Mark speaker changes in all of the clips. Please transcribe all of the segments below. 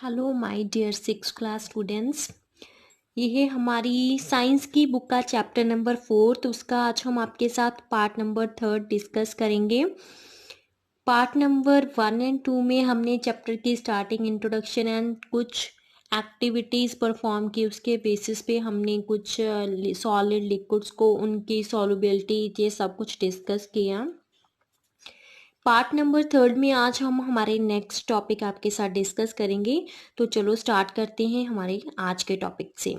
Speaker 1: Hello my dear 6 class students. ये है हमारी साइंस की बुक का चैप्टर नंबर 4। तो उसका आज हम आपके साथ पार्ट नंबर 3 डिस्कस करेंगे। पार्ट नंबर 1 एंड 2 में हमने चैप्टर की स्टार्टिंग, इंट्रोडक्शन एंड कुछ एक्टिविटीज़ परफॉर्म की। उसके बेसिस पे हमने कुछ सॉलिड लिक्विड्स को, उनकी सॉल्युबिलिटी, ये सब कुछ डिस्कस किया। पार्ट नंबर 3 में आज हम हमारे नेक्स्ट टॉपिक आपके साथ डिस्कस करेंगे। तो चलो स्टार्ट करते हैं हमारे आज के टॉपिक से।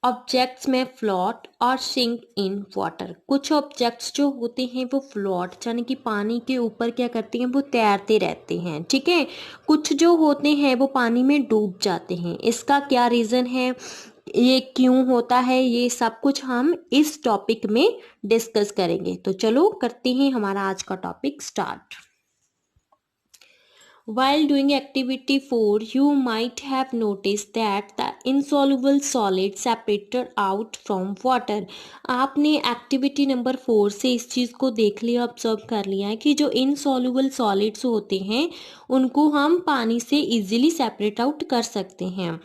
Speaker 1: ऑब्जेक्ट्स में फ्लोट और सिंक इन वाटर। कुछ ऑब्जेक्ट्स जो होते हैं वो फ्लोट यानी कि पानी के ऊपर क्या करते हैं, वो तैरते रहते हैं, ठीक है। कुछ जो होते हैं वो पानी में डूब जाते हैं। इसका क्या रीज़न है, ये क्यों होता है, ये सब कुछ हम इस टॉपिक में डिस्कस करेंगे। तो चलो करते हैं हमारा आज का topic start. While doing activity 4, you might have noticed that the insoluble solid separated out from water. आपने एक्टिविटी नंबर 4 से इस चीज़ को देख लिया, ऑब्जर्व कर लिया है कि जो इनसॉल्युबल सॉलिड्स होते हैं उनको हम पानी से इजीली सेपरेट आउट कर सकते हैं।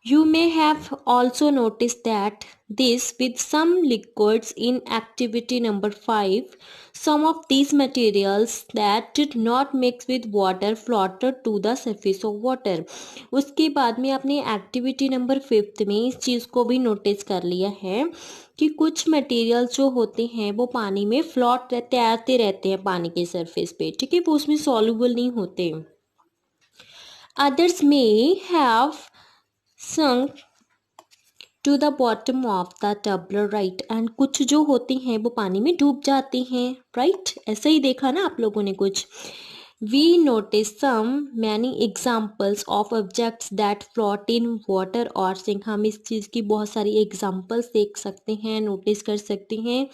Speaker 1: You may have also noticed that this with some liquids in activity number 5. Some of these materials that did not mix with water floated to the surface of water. उसके बाद में आपने activity number 5 में इस चीज़ को भी notice कर लिया है कि कुछ मटेरियल्स जो होते हैं वो पानी में फ्लोट तैरते रहते हैं पानी के सरफेस पे, ठीक है, वो उसमें सॉल्युबल नहीं होते। Others may have sunk to the bottom of the tumbler, right. And कुछ जो होते हैं वो पानी में डूब जाते हैं, राइट। ऐसा ही देखा ना आप लोगों ने कुछ। We notice some many examples of objects that float in water और सिंक। हम इस चीज़ की बहुत सारी एग्जाम्पल्स देख सकते हैं, नोटिस कर सकते हैं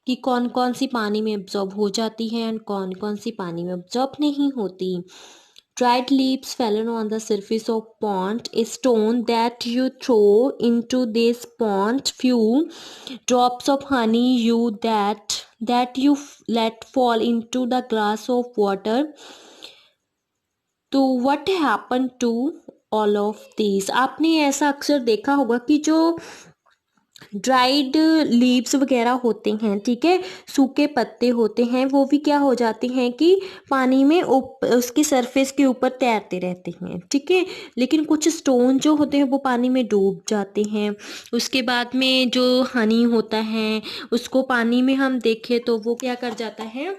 Speaker 1: कि कौन कौन सी पानी में ऑब्जॉर्ब हो जाती हैं एंड कौन कौन सी पानी में ऑब्जॉर्ब नहीं होती। Dried leaves fallen on the surface of pond. A stone that you throw into this pond, few drops of honey you let fall into the glass of water. तो what happened to all of these? आपने ऐसा अक्सर देखा होगा कि जो dried leaves वगैरह होते हैं, ठीक है, सूखे पत्ते होते हैं, वो भी क्या हो जाते हैं कि पानी में उसकी सरफेस के ऊपर तैरते रहते हैं, ठीक है। लेकिन कुछ स्टोन जो होते हैं वो पानी में डूब जाते हैं। उसके बाद में जो हनी होता है उसको पानी में हम देखें तो वो क्या कर जाता है,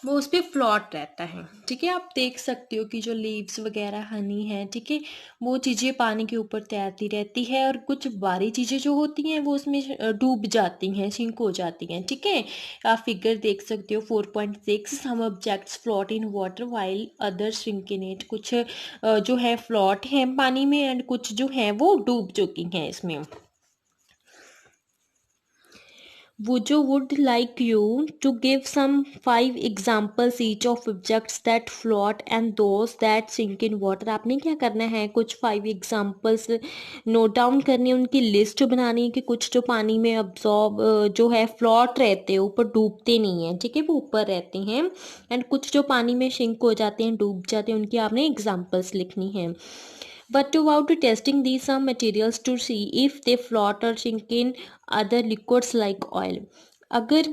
Speaker 1: वो उस पर फ्लॉट रहता है, ठीक है। आप देख सकते हो कि जो लीव्स वगैरह हनी है, ठीक है, वो चीज़ें पानी के ऊपर तैरती रहती है और कुछ बारी चीज़ें जो होती हैं वो उसमें डूब जाती हैं, सिंक हो जाती हैं, ठीक है। आप फिगर देख सकते हो 4.6। Some objects float in water while other shrink in it. कुछ जो है फ्लोट हैं पानी में एंड कुछ जो है वो डूब चुकी हैं इसमें। Would like you to give some 5 examples each of objects that float and those that sink in water. आपने क्या करना है, कुछ 5 examples नोट डाउन करनी है, उनकी लिस्ट बनानी है कि कुछ जो पानी में अब्जॉर्ब जो है फ्लोट रहते हैं, ऊपर डूबते नहीं हैं, ठीक है, वो ऊपर रहते हैं, एंड कुछ जो पानी में सिंक हो जाते हैं, डूब जाते हैं, उनकी आपने एग्जाम्पल्स लिखनी है। But about testing these some materials to see if they float or sink in other liquids like oil. अगर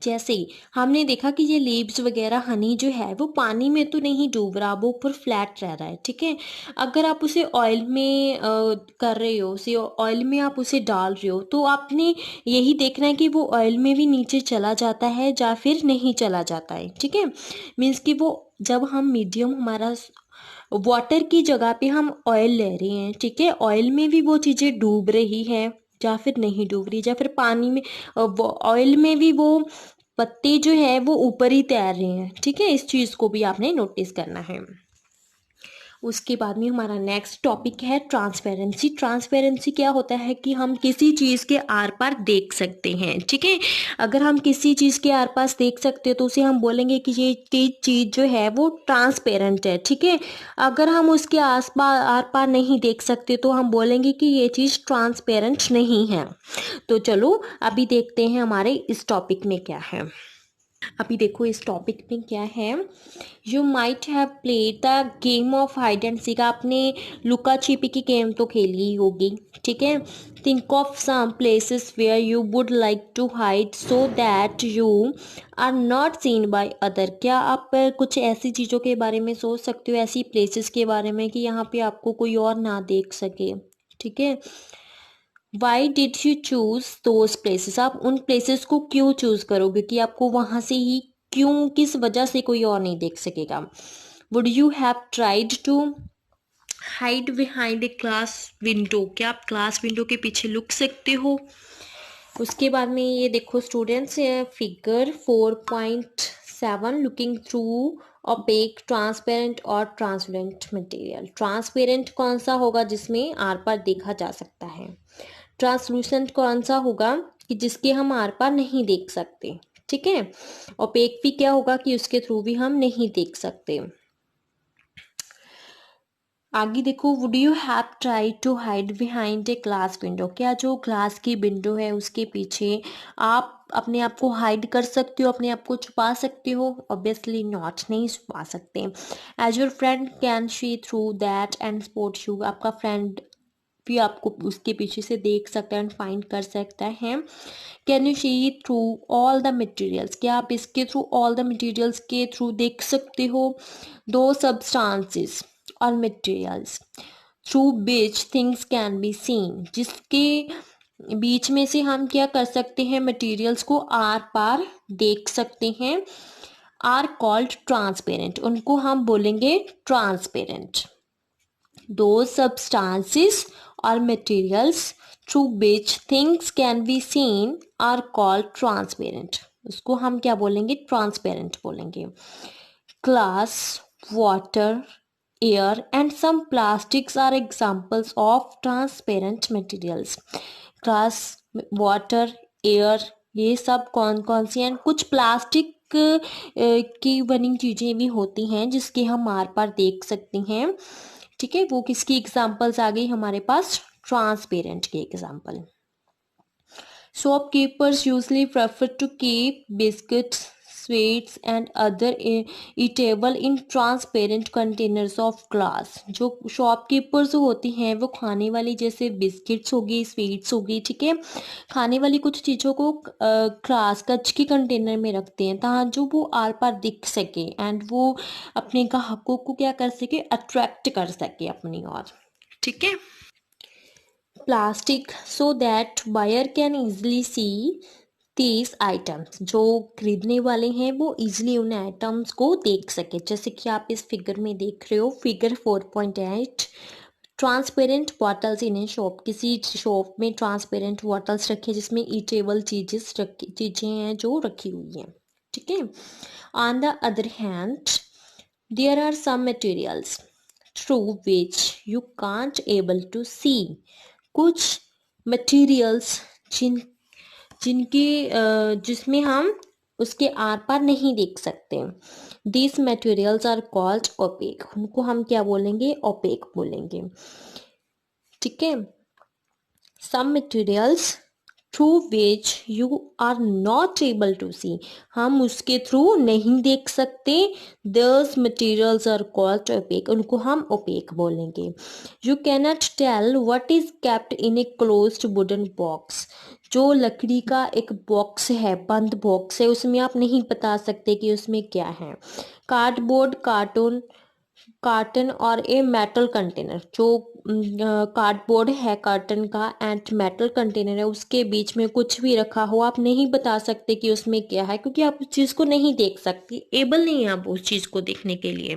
Speaker 1: जैसे हमने देखा कि ये लीव्स वगैरह हनी जो है वो पानी में तो नहीं डूब रहा, वो ऊपर फ्लैट रह रहा है, ठीक है। अगर आप उसे ऑयल में कर रहे हो, उसे ऑयल में आप उसे डाल रहे हो, तो आपने यही देखना है कि वो ऑयल में भी नीचे चला जाता है या फिर नहीं चला जाता है, ठीक है। मीन्स कि वो जब हम मीडियम हमारा वाटर की जगह पे हम ऑयल ले रहे हैं, ठीक है, ऑयल में भी वो चीज़ें डूब रही है या फिर नहीं डूब रही, या फिर पानी में ऑयल में भी वो पत्ते जो है वो ऊपर ही तैर रहे हैं, ठीक है। इस चीज़ को भी आपने नोटिस करना है। उसके बाद में हमारा नेक्स्ट टॉपिक है ट्रांसपेरेंसी। ट्रांसपेरेंसी क्या होता है कि हम किसी चीज़ के आर पार देख सकते हैं, ठीक है। अगर हम किसी चीज़ के आर पास देख सकते हैं तो उसे हम बोलेंगे कि ये चीज़ जो है वो ट्रांसपेरेंट है, ठीक है। अगर हम उसके आर पार नहीं देख सकते तो हम बोलेंगे कि ये चीज़ ट्रांसपेरेंट नहीं है। तो चलो अभी देखते हैं हमारे इस टॉपिक में क्या है। अभी देखो इस टॉपिक में क्या है। You might have played the game of hide and seek. आपने लुका छिपी की गेम तो खेली ही होगी, ठीक है। Think of some places where you would like to hide so that you are not seen by other. क्या आप कुछ ऐसी चीज़ों के बारे में सोच सकते हो, ऐसी प्लेसेस के बारे में कि यहाँ पे आपको कोई और ना देख सके, ठीक है। Why did you choose those places. आप उन प्लेसेस को क्यों चूज करोगे कि आपको वहां से ही क्यों, किस वजह से कोई और नहीं देख सकेगा। Would you have tried to hide behind a class window. क्या आप क्लास विंडो के पीछे लुक सकते हो। उसके बाद में ये देखो students, figure 4.7 looking through opaque transparent और ट्रांसपेरेंट मटेरियल। ट्रांसपेरेंट कौन सा होगा जिसमें आर पार देखा जा सकता है। ट्रांसलूसेंट कौन सा होगा कि जिसके हम आर पार नहीं देख सकते, ठीक है। ओपेक भी क्या होगा कि उसके थ्रू भी हम नहीं देख सकते। आगे देखो, would you have try to hide behind a glass window. क्या जो ग्लास की विंडो है उसके पीछे आप अपने आप को हाइड कर सकते हो, अपने आप को छुपा सकते हो। ऑब्वियसली नॉट, नहीं छुपा सकते। As your friend can see through that and spot you. आपका फ्रेंड भी आपको उसके पीछे से देख सकता है एंड फाइंड कर सकता है। Can you see through all the materials. क्या आप इसके थ्रू ऑल द मटेरियल्स के थ्रू देख सकते हो। दो सब्सटेंसेस और materials through which things can be seen. जिसके बीच में से हम क्या कर सकते हैं, मटेरियल्स को आर पार देख सकते हैं, आर कॉल्ड ट्रांसपेरेंट। उनको हम बोलेंगे transparent. Those substances or materials through which things can be seen are called transparent. उसको हम क्या बोलेंगे, ट्रांसपेरेंट बोलेंगे। Glass, water, air and some plastics are examples of transparent materials. Glass, water, air, ये सब कौन कौन सी हैं। कुछ प्लास्टिक की बनी चीजें भी होती हैं जिसके हम आर पार देख सकते हैं, ठीक है। वो किसकी एग्जांपल्स आ गई हमारे पास, ट्रांसपेरेंट की example. Shopkeepers usually prefer to keep biscuits, sweets and other eatable in transparent containers of glass. जो शॉपकीपर्स होती हैं वो खाने वाली जैसे बिस्किट्स होगी, स्वीट्स होगी, ठीक है, खाने वाली कुछ चीज़ों को ग्लास कच के कंटेनर में रखते हैं ताकि जो वो आर पार दिख सके एंड वो अपने ग्राहकों को क्या कर सके, अट्रैक्ट कर सके अपनी ओर, ठीक है। Plastic so that buyer can easily see these items. जो खरीदने वाले हैं वो इजिली उन आइटम्स को देख सके। जैसे कि आप इस फिगर में देख रहे हो, फिगर 4.8, ट्रांसपेरेंट बॉटल्स इन ए शॉप। किसी शॉप में ट्रांसपेरेंट बॉटल्स रखे जिसमें ईटेबल चीजें हैं जो रखी हुई हैं, ठीक है। On the other hand there are some materials through which you can't able to see. कुछ मटेरियल्स जिनकी जिसमें हम उसके आर पार नहीं देख सकते। This materials are called opaque. उनको हम क्या बोलेंगे, ओपेक बोलेंगे, ठीक है। Some materials through which you are not able to see. हम उसके थ्रू नहीं देख सकते। दस मटेरियल्स आर कॉल्ड ओपेक। उनको हम ओपेक बोलेंगे। You cannot tell what is kept in a closed wooden box. जो लकड़ी का एक बॉक्स है, बंद बॉक्स है, उसमें आप नहीं बता सकते कि उसमें क्या है। कार्डबोर्ड, कार्टन और ए मेटल कंटेनर। जो कार्डबोर्ड है कार्टन का एंड मेटल कंटेनर है, उसके बीच में कुछ भी रखा हो आप नहीं बता सकते कि उसमें क्या है, क्योंकि आप उस चीज़ को नहीं देख सकते, एबल नहीं है आप उस चीज़ को देखने के लिए।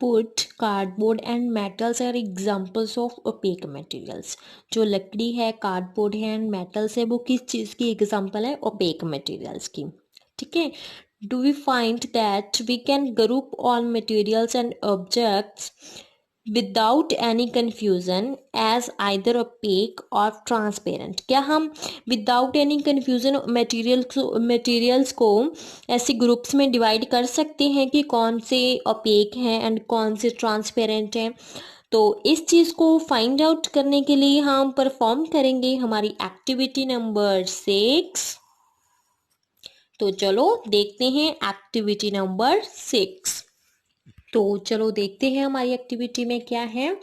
Speaker 1: Wood, cardboard and metals are examples of opaque materials. जो लकड़ी है, कार्डबोर्ड है एंड मेटल्स है, वो किस चीज़ की एग्जाम्पल है, ओपेक मटेरियल्स की, ठीक है। Do we find that we can group all materials and objects without any confusion as either opaque or transparent। क्या हम विदाउट एनी कन्फ्यूजन मटेरियल्स को ऐसे ग्रुप्स में डिवाइड कर सकते हैं कि कौन से ओपेक हैं एंड कौन से ट्रांसपेरेंट हैं। तो इस चीज़ को फाइंड आउट करने के लिए हम परफॉर्म करेंगे हमारी एक्टिविटी नंबर 6। तो चलो देखते हैं एक्टिविटी नंबर 6। तो चलो देखते हैं हमारी एक्टिविटी में क्या है।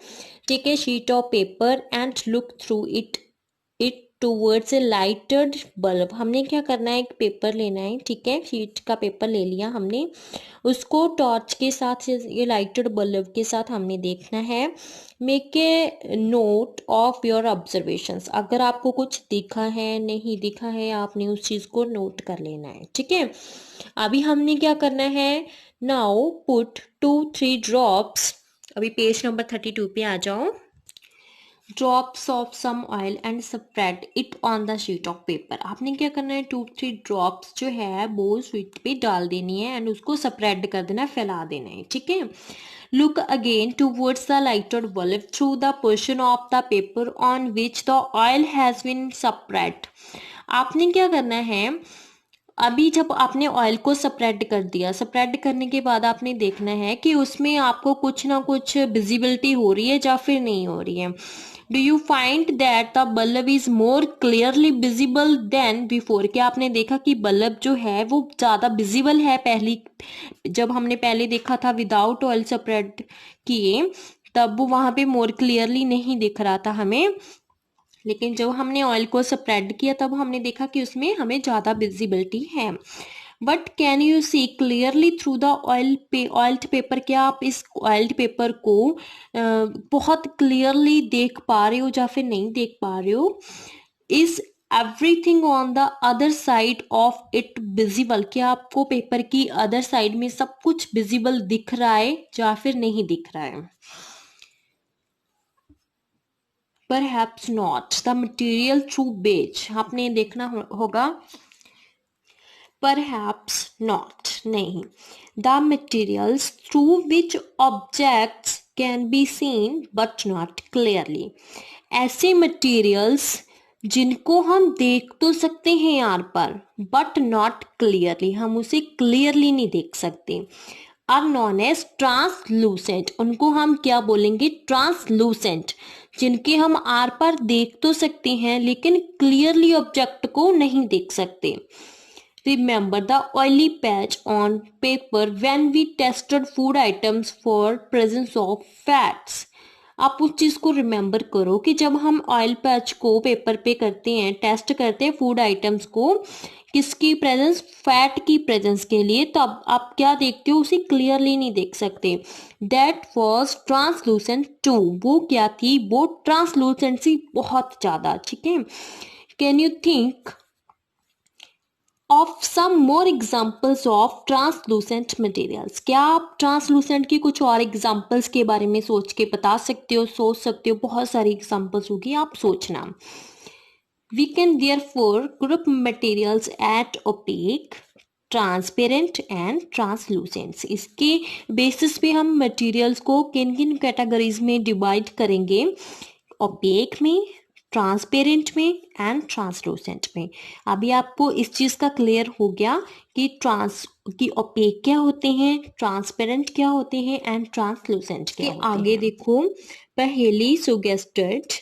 Speaker 1: Take a sheet of paper and look through it towards a lighted bulb. हमने क्या करना है, एक पेपर लेना है, ठीक है, शीट का पेपर ले लिया हमने, उसको टॉर्च के साथ, ये लाइटेड बल्ब के साथ हमने देखना है। Make a note of your observations. अगर आपको कुछ दिखा है, नहीं दिखा है, आपने उस चीज़ को नोट कर लेना है, ठीक है। अभी हमने क्या करना है, नाउ पुट 2-3 ड्रॉप्स, अभी पेज नंबर 32 पे आ जाओ। Drops of some oil and spread it on the sheet of paper. आपने क्या करना है, 2-3 ड्रॉप्स जो है वो शीट पे डाल देनी है एंड उसको स्प्रेड कर देना है, फैला देना है, ठीक है। Look again towards the lighted bulb through the portion of the paper on which the oil has been spread. आपने क्या करना है, अभी जब आपने ऑयल को स्प्रेड कर दिया, स्प्रेड करने के बाद आपने देखना है कि उसमें आपको कुछ ना कुछ विजिबिलिटी हो रही है या फिर नहीं हो रही है। Do you find that the bulb is more clearly visible than before. क्या आपने देखा कि बल्ब जो है वो ज़्यादा विजिबल है, पहली जब हमने पहले देखा था विदाउट ऑयल स्प्रेड किए तब वो वहाँ पे मोर क्लियरली नहीं दिख रहा था हमें, लेकिन जब हमने ऑयल को स्प्रेड किया तब हमने देखा कि उसमें हमें ज़्यादा विजिबिलिटी है। But can you see clearly through the oiled paper. क्या आप इस ऑयल्ड पेपर को बहुत क्लियरली देख पा रहे हो या फिर नहीं देख पा रहे हो। Is everything on the other side of it visible. क्या आपको पेपर की अदर साइड में सब कुछ विजिबल दिख रहा है या फिर नहीं दिख रहा है। Perhaps not. The material through which आपने देखना होगा, perhaps not नहीं, the materials through which objects can be seen but not clearly। ऐसे materials जिनको हम देख तो सकते हैं यार पर, but not clearly, हम उसे clearly नहीं देख सकते, आर नॉन एज ट्रांसलूसेंट। उनको हम क्या बोलेंगे, ट्रांसलूसेंट, जिनके हम आर पार देख तो सकते हैं लेकिन क्लियरली ऑब्जेक्ट को नहीं देख सकते। Remember the oily patch on paper when we tested food items for presence of fats. आप उस चीज़ को रिमेंबर करो कि जब हम ऑयल पैच को पेपर पे करते हैं, टेस्ट करते हैं फूड आइटम्स को, किसकी प्रेजेंस, फैट की प्रेजेंस के लिए, तब आप क्या देखते हो, उसे क्लियरली नहीं देख सकते। That was translucent too. वो क्या थी, वो ट्रांसलूसेंसी बहुत ज़्यादा, ठीक है। Can you think of some more examples of translucent materials. क्या आप ट्रांसलूसेंट की कुछ और एग्जाम्पल्स के बारे में सोच के बता सकते हो, सोच सकते हो, बहुत सारी एग्जाम्पल्स होगी, आप सोचना। We can therefore group materials at opaque, transparent and translucent. इसके बेसिस पे हम मटेरियल्स को किन किन कैटेगरीज में डिवाइड करेंगे, ओपेक में, ट्रांसपेरेंट में एंड ट्रांसलूसेंट में। अभी आपको इस चीज़ का क्लियर हो गया कि ओपेक क्या होते हैं, ट्रांसपेरेंट क्या होते हैं एंड ट्रांसलूसेंट क्या होते हैं। आगे देखो, पहेली suggested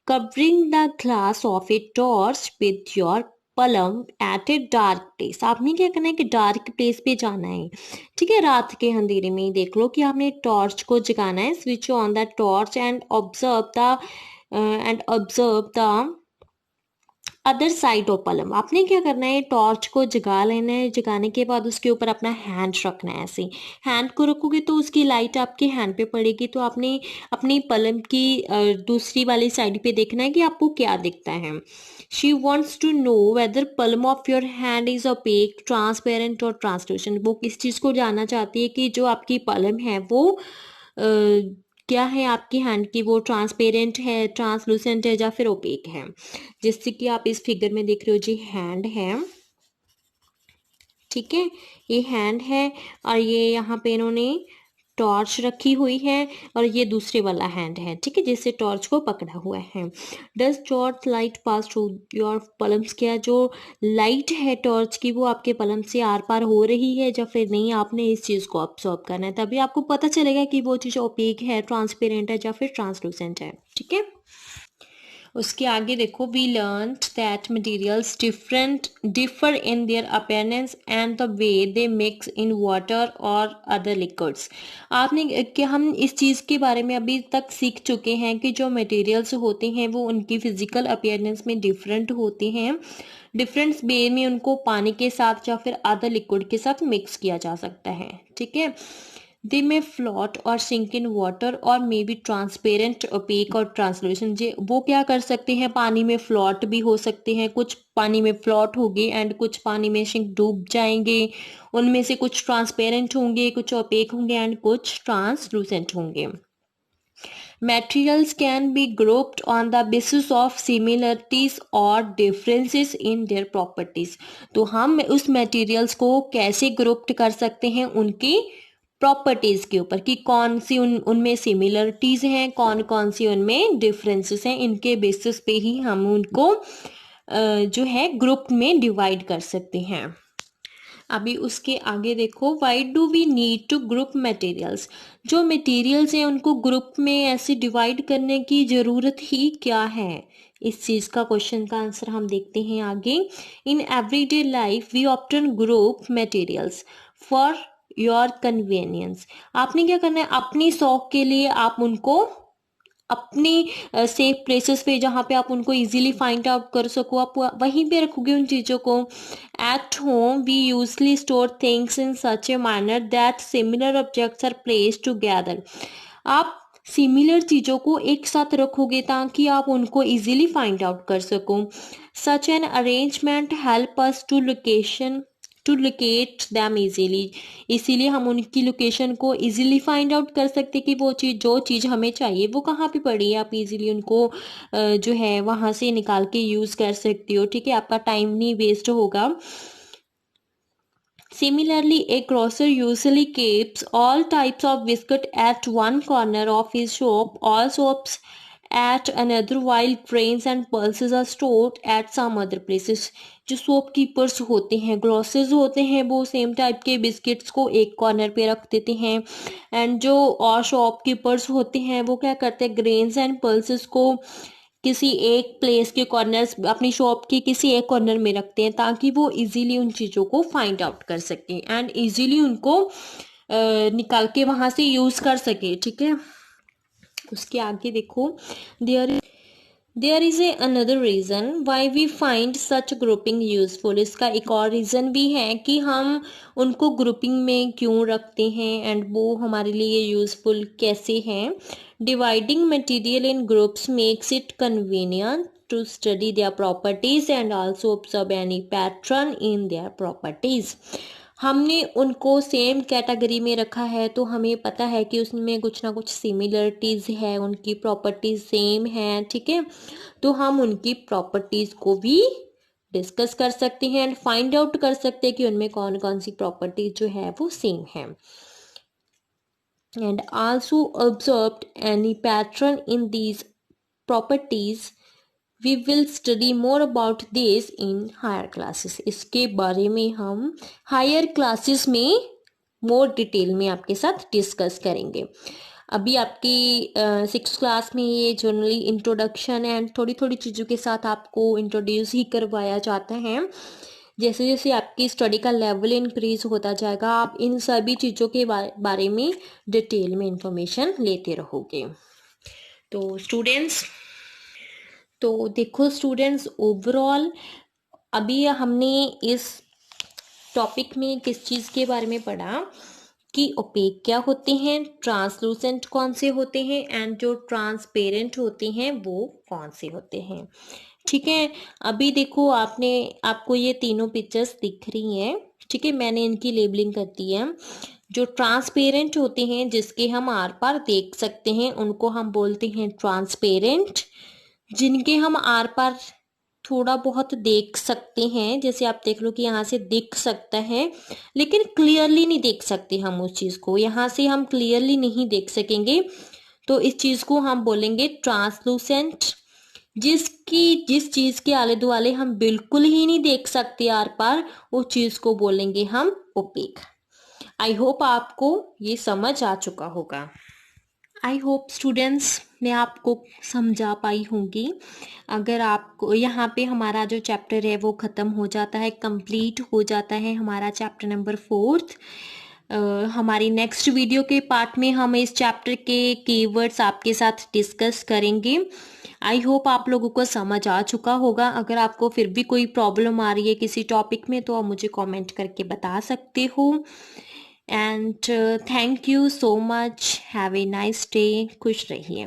Speaker 1: covering the glass of a torch with your palm at a dark place. आपने क्या करना है कि डार्क प्लेस पे जाना है, ठीक है, रात के अंधेरे में ही देख लो कि आपने टॉर्च को जगाना है, switch on the torch and observe the other side of पलम। आपने क्या करना है, टॉर्च को जगा लेना है, जगाने के बाद उसके ऊपर अपना हैंड रखना है। ऐसे हैंड को रखोगे तो उसकी लाइट आपके हैंड पे पड़ेगी, तो आपने अपनी पलम की दूसरी वाली साइड पे देखना है कि आपको क्या दिखता है। She wants to know whether palm of your hand is opaque, transparent और ट्रांसलूसेंट। वो किस चीज़ को जानना चाहती है कि जो आपकी पलम है वो क्या है, आपकी हैंड की वो ट्रांसपेरेंट है, ट्रांसलूसेंट है या फिर ओपेक है। जैसे कि आप इस फिगर में देख रहे हो जी, हैंड है, ठीक है, ये हैंड है और ये यहाँ पे इन्होंने टॉर्च रखी हुई है और ये दूसरे वाला हैंड है, ठीक है, जिससे टॉर्च को पकड़ा हुआ है। Does torch light pass through your palms. क्या जो लाइट है टॉर्च की वो आपके पलम से आर पार हो रही है या फिर नहीं, आपने इस चीज़ को ऑब्जर्व करना है, तभी आपको पता चलेगा कि वो चीज़ ओपेक है, ट्रांसपेरेंट है या फिर ट्रांसलूसेंट है, ठीक है। उसके आगे देखो, we learned that materials differ in their appearance and the way they mix in water और अदर लिक्विड्स। आपने कि हम इस चीज़ के बारे में अभी तक सीख चुके हैं कि जो मटेरियल्स होते हैं वो उनकी फिजिकल अपीयरेंस में डिफरेंट होते हैं। डिफरेंट वे में उनको पानी के साथ या फिर अदर लिक्विड के साथ मिक्स किया जा सकता है, ठीक है। दे में फ्लोट और सिंक इन वाटर और मे बी ट्रांसपेरेंट, ओपेक और ट्रांसलूसेंट। जे वो क्या कर सकते हैं, पानी में फ्लोट भी हो सकते हैं, कुछ पानी में फ्लोट होंगे एंड कुछ पानी में सिंक डूब जाएंगे। उनमें से कुछ ट्रांसपेरेंट होंगे, कुछ ओपेक होंगे एंड कुछ ट्रांसलूसेंट होंगे। Materials can be grouped on the basis of similarities or differences in their properties। तो हम उस materials को कैसे ग्रुप्ड कर सकते हैं, उनकी प्रॉपर्टीज के ऊपर कि कौन सी उनमें सिमिलरिटीज हैं, कौन कौन सी उनमें डिफरेंसेस हैं। इनके बेसिस पे ही हम उनको जो है ग्रुप में डिवाइड कर सकते हैं। अभी उसके आगे देखो, why do we need to group materials. जो मटेरियल्स हैं उनको ग्रुप में ऐसे डिवाइड करने की ज़रूरत ही क्या है, इस चीज़ का क्वेश्चन का आंसर हम देखते हैं आगे। In everyday life we often group materials for your convenience. आपने क्या करना है, अपनी शौक के लिए आप उनको अपनी सेफ प्लेसेस पे, जहाँ पे आप उनको इजीली फाइंड आउट कर सको, आप वहीं पे रखोगे उन चीज़ों को। At home we usually store things in such a manner that similar objects are placed together. आप सिमिलर चीज़ों को एक साथ रखोगे ताकि आप उनको इजीली फाइंड आउट कर सको। Such an arrangement help us to locate them easily. इसीलिए हम उनकी लोकेशन को इजीली फाइंड आउट कर सकते कि वो चीज़, जो चीज़ हमें चाहिए वो कहाँ पे पड़ी है। आप इजीली उनको जो है वहाँ से निकाल के यूज़ कर सकती हो, ठीक है, आपका टाइम नहीं वेस्ट होगा। Similarly, a grocer usually keeps all types of biscuit at one corner of his shop, all soaps at another, while grains and pulses are stored at some other places। जो shop keepers होते हैं, grocers होते हैं, वो same type के biscuits को एक corner पे रख देते हैं। एंड जो और शॉप कीपर्स होते हैं वो क्या करते हैं, ग्रेन्स एंड पल्सेस को किसी एक प्लेस के कॉर्नर्स, अपनी शॉप के किसी एक कॉर्नर में रखते हैं ताकि वो इजीली उन चीज़ों को फाइंड आउट कर सकें एंड इजीली उनको निकाल के वहाँ से यूज़ कर सके, ठीक है। उसके आगे देखो, there is a another reason why we find such grouping useful. इसका एक और रीज़न भी है कि हम उनको ग्रुपिंग में क्यों रखते हैं एंड वो हमारे लिए यूजफुल कैसे हैं। Dividing material in groups makes it convenient to study their properties and also observe any pattern in their properties। हमने उनको सेम कैटेगरी में रखा है तो हमें पता है कि उसमें कुछ ना कुछ सिमिलरिटीज़ है, उनकी प्रॉपर्टीज सेम है, ठीक है। तो हम उनकी प्रॉपर्टीज को भी डिस्कस कर सकते हैं एंड फाइंड आउट कर सकते हैं कि उनमें कौन कौन सी प्रॉपर्टीज जो है वो सेम है। And also observed any pattern in these properties. We will study more about this in higher classes. इसके बारे में हम हायर क्लासेस में मोर डिटेल में आपके साथ डिस्कस करेंगे। अभी आपकी 6th क्लास में ये जनरली इंट्रोडक्शन एंड थोड़ी थोड़ी चीज़ों के साथ आपको इंट्रोड्यूस ही करवाया जाता है। जैसे जैसे आपकी स्टडी का लेवल इंक्रीज होता जाएगा, आप इन सभी चीज़ों के बारे में डिटेल में इंफॉर्मेशन लेते रहोगे। तो स्टूडेंट्स, तो देखो स्टूडेंट्स, ओवरऑल अभी हमने इस टॉपिक में किस चीज़ के बारे में पढ़ा कि ओपेक क्या होते हैं, ट्रांसलूसेंट कौन से होते हैं एंड जो ट्रांसपेरेंट होते हैं वो कौन से होते हैं, ठीक है। अभी देखो आपको ये तीनों पिक्चर्स दिख रही हैं, ठीक है, मैंने इनकी लेबलिंग कर दी है। जो ट्रांसपेरेंट होते हैं, जिसके हम आर पार देख सकते हैं, उनको हम बोलते हैं ट्रांसपेरेंट। जिनके हम आर पार थोड़ा बहुत देख सकते हैं, जैसे आप देख लो कि यहाँ से दिख सकता है लेकिन क्लियरली नहीं देख सकते हम उस चीज़ को, यहाँ से हम क्लियरली नहीं देख सकेंगे, तो इस चीज़ को हम बोलेंगे ट्रांसलूसेंट। जिस चीज़ के आले दुआले हम बिल्कुल ही नहीं देख सकते आर पार, उस चीज़ को बोलेंगे हम ओपेक। आई होप आपको ये समझ आ चुका होगा। आई होप स्टूडेंट्स मैं आपको समझा पाई होंगी। अगर आपको यहाँ पे हमारा जो चैप्टर है वो ख़त्म हो जाता है, कंप्लीट हो जाता है हमारा चैप्टर नंबर 4th। हमारी नेक्स्ट वीडियो के पार्ट में हम इस चैप्टर के कीवर्ड्स आपके साथ डिस्कस करेंगे। आई होप आप लोगों को समझ आ चुका होगा। अगर आपको फिर भी कोई प्रॉब्लम आ रही है किसी टॉपिक में तो आप मुझे कमेंट करके बता सकते हो। And thank you so much, have a nice day, खुश रहिए।